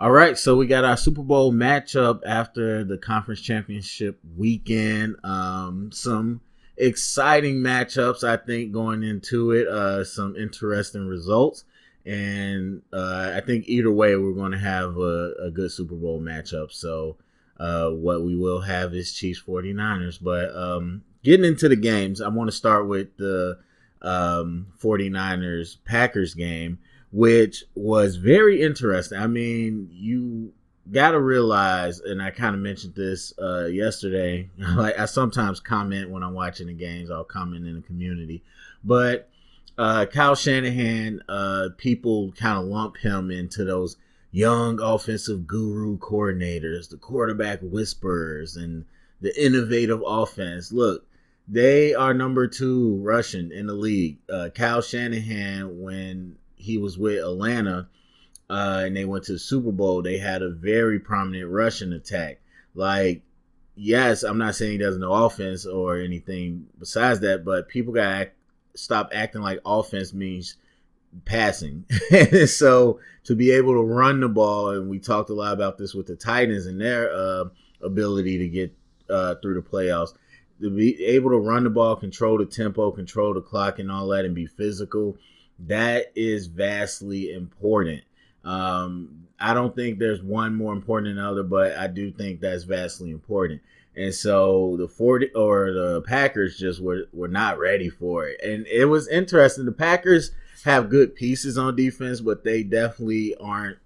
All right, so we got our Super Bowl matchup after the conference championship weekend. Some exciting matchups, I think, going into it. Some interesting results, and I think either way, we're going to have a good Super Bowl matchup. So, what we will have is Chiefs 49ers. But getting into the games, I want to start with the 49ers Packers game, which was very interesting. I mean, you got to realize, and I kind of mentioned this yesterday. Like I sometimes comment when I'm watching the games. I'll comment in the community, but Kyle Shanahan, people kind of lump him into those young offensive guru coordinators, the quarterback whisperers, and the innovative offense. Look, they are number two rushing in the league. Kyle Shanahan, when he was with Atlanta and they went to the Super Bowl, they had a very prominent rushing attack. Like, yes, I'm not saying he doesn't know offense or anything besides that, but people got to stop acting like offense means passing. So to be able to run the ball, and we talked a lot about this with the Titans and their ability to get through the playoffs, to be able to run the ball, control the tempo, control the clock and all that, and be physical, that is vastly important. I don't think there's one more important than the other, but I do think that's vastly important. And so the Packers just were not ready for it. And it was interesting. The Packers have good pieces on defense, but they definitely aren't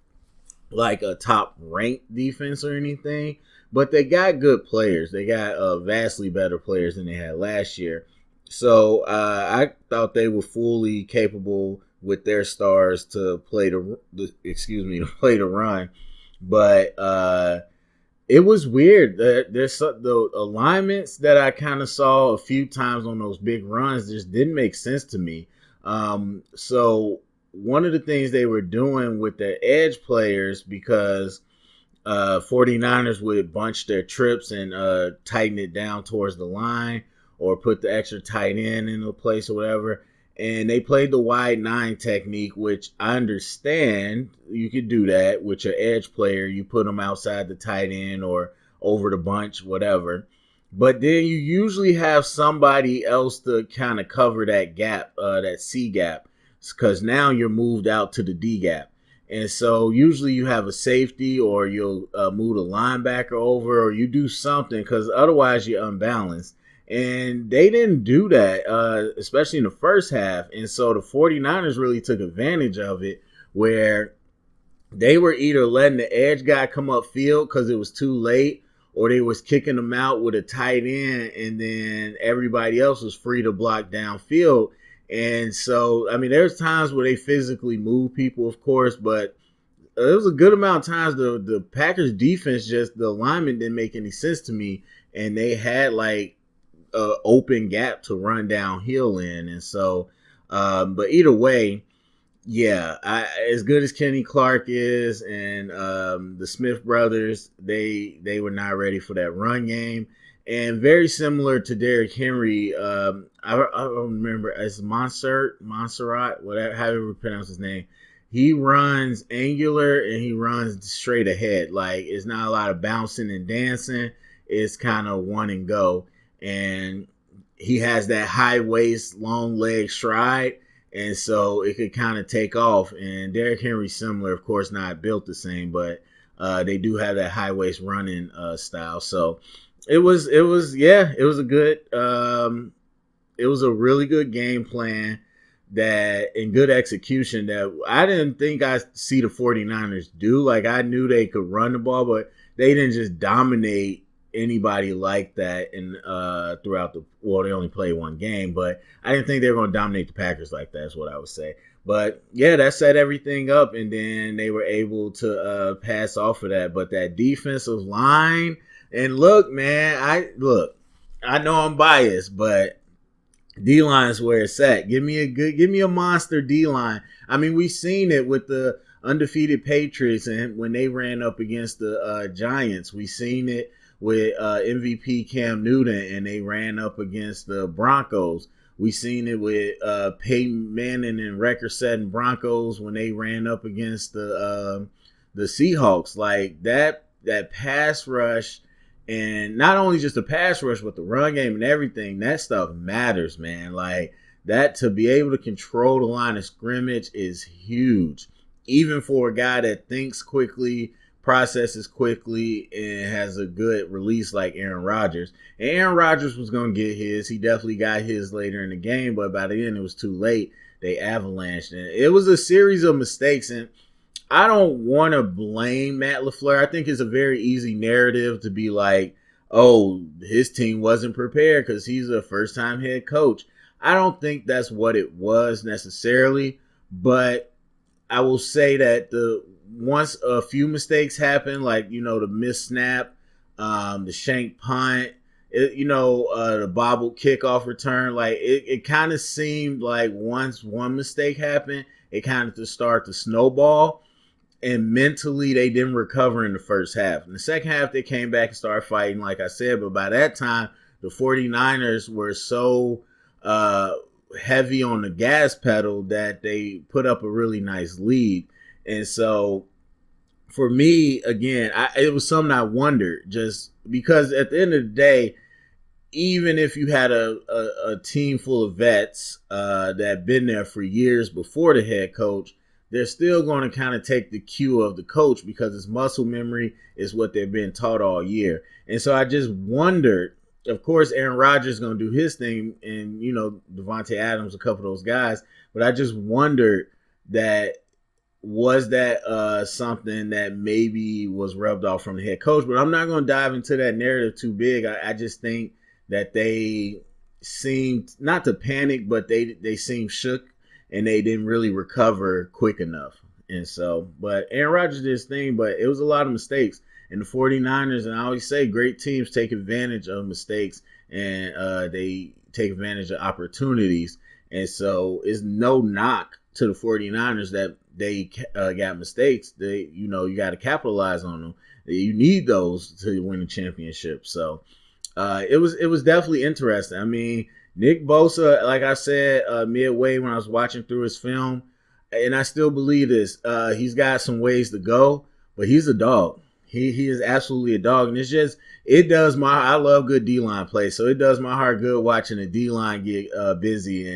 like a top ranked defense or anything. But they got good players. They got vastly better players than they had last year. So I thought they were fully capable with their stars to play to play the run. But it was weird. There's the alignments that I kind of saw a few times on those big runs just didn't make sense to me. So one of the things they were doing with the edge players, because 49ers would bunch their trips and tighten it down towards the line or put the extra tight end in the place or whatever. And they played the wide nine technique, which I understand you could do that with your edge player. You put them outside the tight end or over the bunch, whatever. But then you usually have somebody else to kind of cover that gap, that C gap, because now you're moved out to the D gap. And so usually you have a safety, or you'll move the linebacker over, or you do something, because otherwise you're unbalanced. And they didn't do that, especially in the first half. And so the 49ers really took advantage of it, where they were either letting the edge guy come upfield because it was too late, or they was kicking them out with a tight end, and then everybody else was free to block downfield. And so, I mean, there's times where they physically move people, of course, but there was a good amount of times the Packers defense, just the alignment didn't make any sense to me, and they had like a open gap to run downhill in. And so, but either way, yeah, as good as Kenny Clark is, and the Smith brothers, they were not ready for that run game. And very similar to Derrick Henry, I don't remember, as Montserrat, whatever, however you pronounce his name. He runs angular and he runs straight ahead. Like, it's not a lot of bouncing and dancing. It's kind of one and go. And he has that high waist, long leg stride. And so it could kind of take off. And Derrick Henry's similar, of course, not built the same, but they do have that high waist running style. So it was a good, it was a really good game plan that, and good execution, that I didn't think I see the 49ers do. Like, I knew they could run the ball, but they didn't just dominate anybody like that. And throughout they only played one game, but I didn't think they were going to dominate the Packers like that, is what I would say. But yeah, that set everything up, and then they were able to pass off of that. But that defensive line, and look, man, I know I'm biased, but D-line is where it's at. Give me a monster D-line. I mean, we've seen it with the undefeated Patriots, and when they ran up against the Giants. We've seen it with MVP Cam Newton, and they ran up against the Broncos. We've seen it with Peyton Manning and record-setting Broncos when they ran up against the the Seahawks. Like that pass rush, and not only just the pass rush, but the run game and everything. That stuff matters, man. Like that, to be able to control the line of scrimmage is huge, even for a guy that thinks quickly, processes quickly, and has a good release like Aaron Rodgers. And Aaron Rodgers was going to get his. He definitely got his later in the game, but by the end it was too late. They avalanched. And it was a series of mistakes, and I don't want to blame Matt LaFleur. I think it's a very easy narrative to be like, oh, his team wasn't prepared because he's a first-time head coach. I don't think that's what it was necessarily, but I will say that once a few mistakes happen, like, the missed snap, the shank punt, the bobbled kickoff return, like it kind of seemed like once one mistake happened, it kind of to start to snowball, and mentally they didn't recover in the first half. In the second half, they came back and started fighting, like I said, but by that time, the 49ers were so heavy on the gas pedal that they put up a really nice lead. And so for me, again, it was something I wondered, just because at the end of the day, even if you had a team full of vets that had been there for years before the head coach, they're still going to kind of take the cue of the coach because it's muscle memory, is what they've been taught all year. And so I just wondered, of course, Aaron Rodgers is going to do his thing, and, Devontae Adams, a couple of those guys, but I just wondered was that something that maybe was rubbed off from the head coach. But I'm not going to dive into that narrative too big. I just think that they seemed not to panic, but they seemed shook, and they didn't really recover quick enough. And so, but Aaron Rodgers did his thing, but it was a lot of mistakes. And the 49ers, and I always say, great teams take advantage of mistakes, and they take advantage of opportunities. And so it's no knock to the 49ers that they got mistakes. You got to capitalize on them. You need those to win a championship. So it was definitely interesting. I mean, Nick Bosa, like I said, midway when I was watching through his film, and I still believe this, he's got some ways to go, but he's a dog. He is absolutely a dog. And I love good D-line play, so it does my heart good watching the D-line get busy.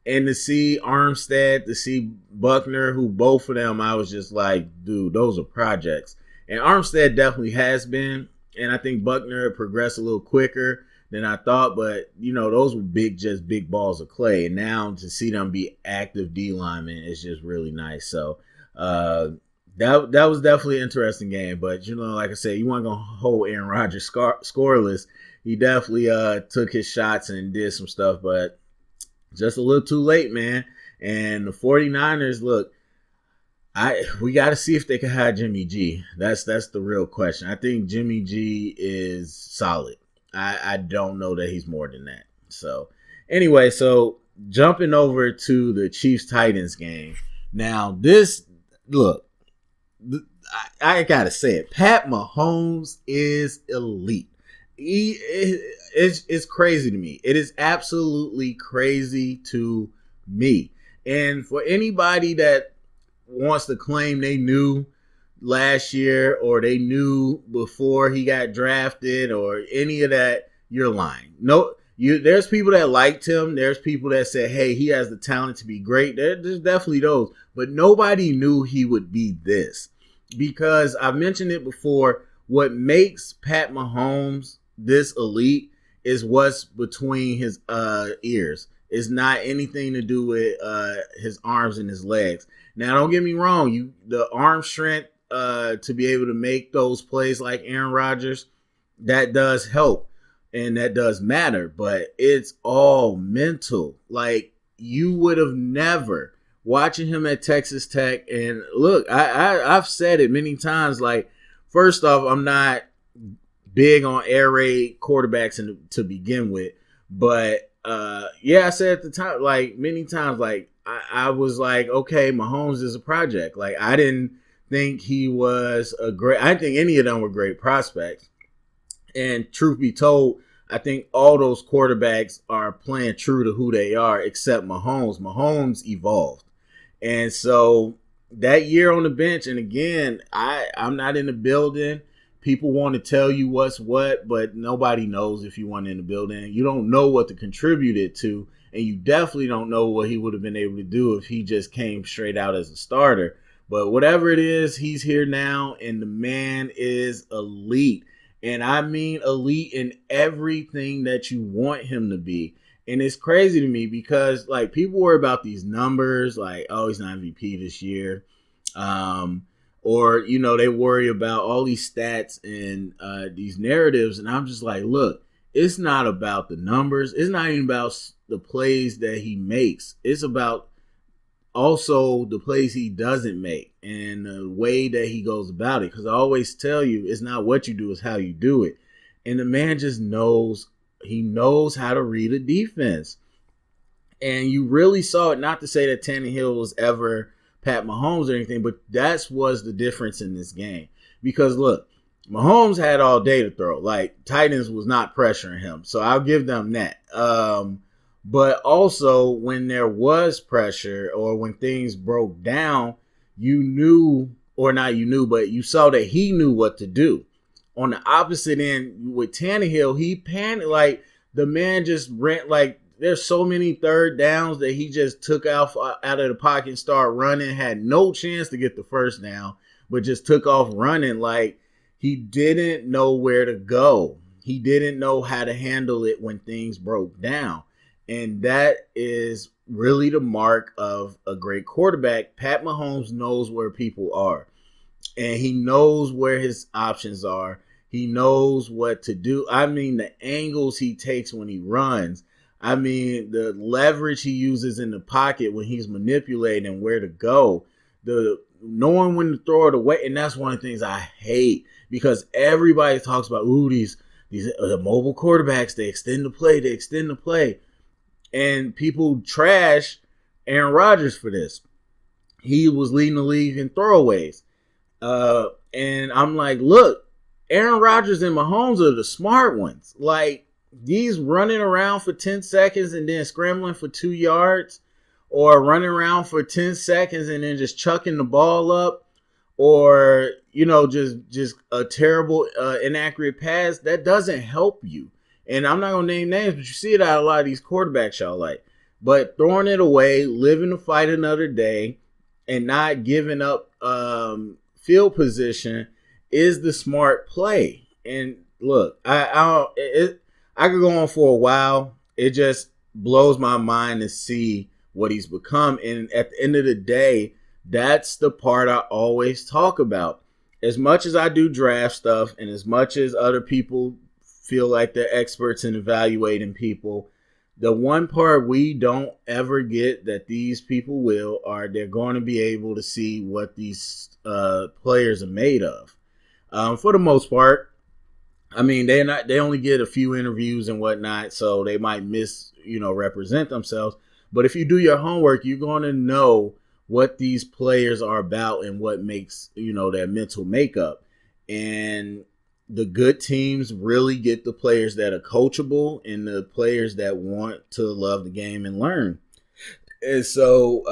And to see Armstead, to see Buckner, who both of them, I was just like, dude, those are projects. And Armstead definitely has been, and I think Buckner progressed a little quicker than I thought, but those were big balls of clay. And now to see them be active D linemen is just really nice. So that was definitely an interesting game. But like I said, you weren't gonna hold Aaron Rodgers scoreless. He definitely took his shots and did some stuff, but just a little too late, man. And the 49ers, look, we got to see if they can hide Jimmy G. That's the real question. I think Jimmy G is solid. I don't know that he's more than that. So anyway, jumping over to the Chiefs-Titans game. Now I got to say it. Pat Mahomes is elite. It's crazy to me. It is absolutely crazy to me. And for anybody that wants to claim they knew last year or they knew before he got drafted or any of that, you're lying. There's people that liked him. There's people that said, hey, he has the talent to be great. There's definitely those. But nobody knew he would be this. Because I've mentioned it before, what makes Pat Mahomes this elite is what's between his ears. It's not anything to do with his arms and his legs. Now, don't get me wrong. The arm strength to be able to make those plays like Aaron Rodgers, that does help and that does matter. But it's all mental. Like, you would have never, watching him at Texas Tech, and look, I've said it many times. Like, first off, I'm not big on air raid quarterbacks to begin with, but I said at the time, like many times, like I was like, okay, Mahomes is a project. Like, I didn't think he was I didn't think any of them were great prospects. And truth be told, I think all those quarterbacks are playing true to who they are, except Mahomes. Mahomes evolved. And so that year on the bench, and again, I'm not in the building. People want to tell you what's what, but nobody knows if you weren't in the building. You don't know what to contribute it to, and you definitely don't know what he would have been able to do if he just came straight out as a starter. But whatever it is, he's here now, and the man is elite. And I mean elite in everything that you want him to be. And it's crazy to me because, like, people worry about these numbers, like, oh, he's not MVP this year. Or, you know, they worry about all these stats and these narratives. And I'm just like, look, it's not about the numbers. It's not even about the plays that he makes. It's about also the plays he doesn't make and the way that he goes about it. Because I always tell you, it's not what you do, it's how you do it. And the man just knows, he knows how to read a defense. And you really saw it, not to say that Tannehill was ever Pat Mahomes or anything, but that was the difference in this game. Because look, Mahomes had all day to throw. Like, Titans was not pressuring him. So I'll give them that. But also, when there was pressure or when things broke down, you knew, or not you knew, but you saw that he knew what to do. On the opposite end, with Tannehill, he panicked. Like, the man just ran. Like, there's so many third downs that he just took off out of the pocket and started running, had no chance to get the first down, but just took off running. Like, he didn't know where to go. He didn't know how to handle it when things broke down. And that is really the mark of a great quarterback. Pat Mahomes knows where people are. And he knows where his options are. He knows what to do. I mean, the angles he takes when he runs. I mean, the leverage he uses in the pocket when he's manipulating where to go. The knowing when to throw it away. And that's one of the things I hate. Because everybody talks about, these mobile quarterbacks, they extend the play. And people trash Aaron Rodgers for this. He was leading the league in throwaways. And I'm like, look, Aaron Rodgers and Mahomes are the smart ones. Like, these running around for 10 seconds and then scrambling for 2 yards, or running around for 10 seconds and then just chucking the ball up, or, you know, just a terrible, inaccurate pass, that doesn't help you. And I'm not going to name names, but you see it out of a lot of these quarterbacks y'all like. But throwing it away, living to fight another day, and not giving up field position is the smart play. And look, I could go on for a while. It just blows my mind to see what he's become. And at the end of the day, that's the part I always talk about. As much as I do draft stuff, and as much as other people feel like they're experts in evaluating people, the one part we don't ever get that these people are they're going to be able to see what these players are made of. For the most part, I mean, they only get a few interviews and whatnot, so they might represent themselves. But if you do your homework, you're going to know what these players are about and what makes, their mental makeup. And the good teams really get the players that are coachable and the players that want to love the game and learn. And so,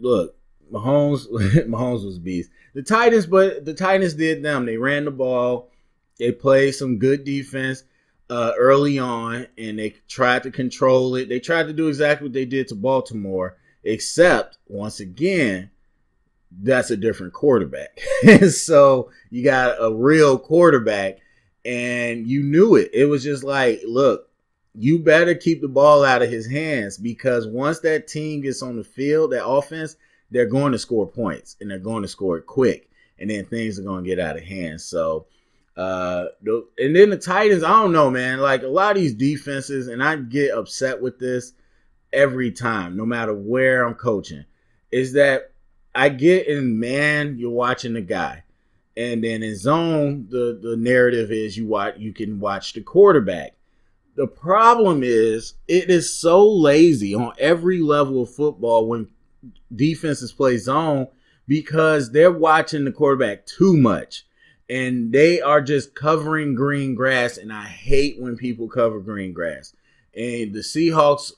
look, Mahomes was a beast. The Titans did them. They ran the ball. They played some good defense early on, and they tried to control it. They tried to do exactly what they did to Baltimore, except, once again, that's a different quarterback. So you got a real quarterback, and you knew it. It was just like, look, you better keep the ball out of his hands, because once that team gets on the field, that offense, they're going to score points, and they're going to score it quick, and then things are going to get out of hand. So, and then the Titans, I don't know, man. Like, a lot of these defenses, and I get upset with this every time, no matter where I'm coaching, is that I get in man, you're watching the guy. And then in zone, the narrative is you can watch the quarterback. The problem is it is so lazy on every level of football when defenses play zone, because they're watching the quarterback too much. And they are just covering green grass, and I hate when people cover green grass. And the Seahawks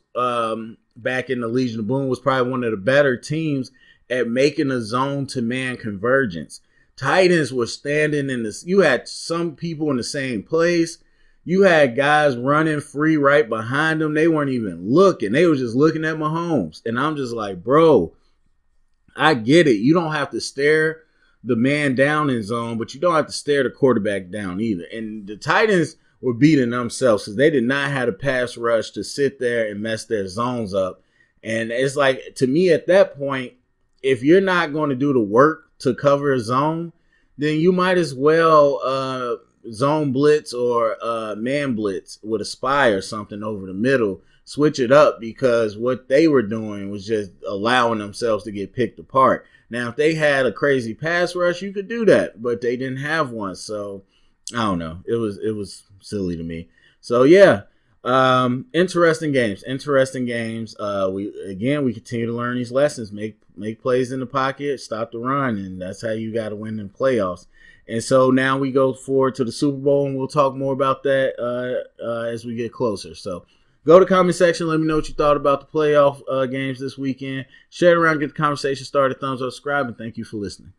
back in the Legion of Boom was probably one of the better teams, at making a zone to man convergence. Titans were standing in this. You had some people in the same place. You had guys running free right behind them. They weren't even looking. They were just looking at Mahomes. And I'm just like, bro, I get it. You don't have to stare the man down in zone, but you don't have to stare the quarterback down either. And the Titans were beating themselves because they did not have a pass rush to sit there and mess their zones up. And it's like, to me at that point, if you're not going to do the work to cover a zone, then you might as well zone blitz or man blitz with a spy or something over the middle. Switch it up, because what they were doing was just allowing themselves to get picked apart. Now, if they had a crazy pass rush, you could do that, but they didn't have one. So I don't know. It was silly to me. So yeah, interesting games. We continue to learn these lessons. Make plays in the pocket, stop the run, and that's how you got to win in playoffs. And so now we go forward to the Super Bowl, and we'll talk more about that as we get closer. So go to the comment section. Let me know what you thought about the playoff games this weekend. Share it around, get the conversation started. Thumbs up, subscribe, and thank you for listening.